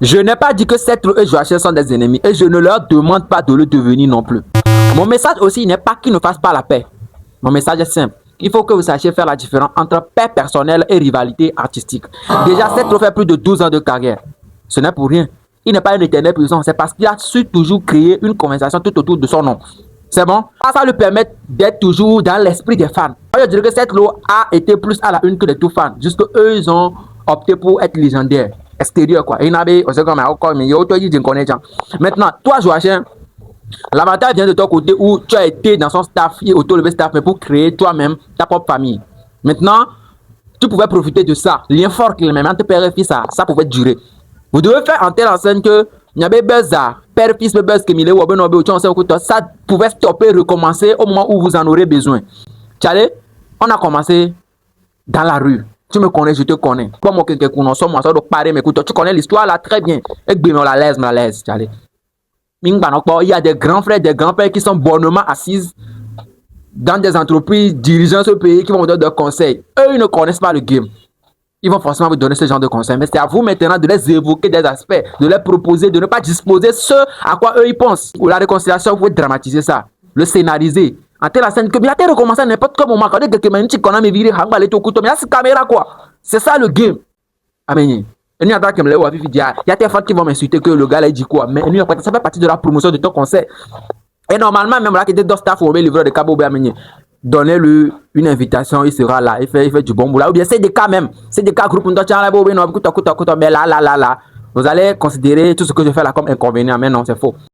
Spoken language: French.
Je n'ai pas dit que Setlo et Joachim sont des ennemis et je ne leur demande pas de le devenir non plus. Mon message aussi n'est pas qu'ils ne fassent pas la paix. Mon message est simple. Il faut que vous sachiez faire la différence entre paix personnelle et rivalité artistique. Déjà, Setlo fait plus de 12 ans de carrière. Ce n'est pour rien. Il n'est pas une éternelle prison. C'est parce qu'il a su toujours créer une conversation tout autour de son nom. C'est bon? Ça lui permet d'être toujours dans l'esprit des fans. Je dirais que Setlo a été plus à la une que les tout fans. Jusque eux, ils ont opté pour être légendaires. Extérieur quoi. Maintenant, toi Joachim, l'avantage vient de ton côté où tu as été dans son staff et auto-levé staff, mais pour créer toi-même ta propre famille. Maintenant, tu pouvais profiter de ça. Lien fort qu'il même entre père et fils, ça pouvait durer. Vous devez faire en telle enseigne que il y avait buzz, père, fils, buzz, ça pouvait stopper, recommencer au moment où vous en aurez besoin. Tchale, on a commencé dans la rue. Tu me connais, je te connais. Pas moi quelqu'un qu'on ensemble, moi ça doit parler, mais écoute, tu connais l'histoire là très bien. Et bien la laisse, Tchale. Il y a des grands frères, des grands-pères qui sont bonnement assis dans des entreprises dirigeant ce pays qui vont vous donner des conseils. Eux, ils ne connaissent pas le game. Ils vont forcément vous donner ce genre de conseils. Mais c'est à vous maintenant de les évoquer des aspects, de les proposer, de ne pas disposer ce à quoi eux ils pensent. Ou la réconciliation, vous pouvez dramatiser ça, le scénariser. En telle scène que bien recommencer à n'importe quel moment. Quand quelqu'un tu connais mes virées, mais c'est caméra quoi. C'est ça le game. Amen. Il y a des fois qui vont m'insulter que le gars là dit quoi. Mais ça fait partie de la promotion de ton conseil. Et normalement, même là, qui était dans staff ou le livreur de Cabo Béamenye, donnez-lui une invitation, il sera là, il fait du bon boulot. Ou bien c'est des cas même, c'est des cas groupe, mais là, vous allez considérer tout ce que je fais là comme inconvénient, mais non, c'est faux.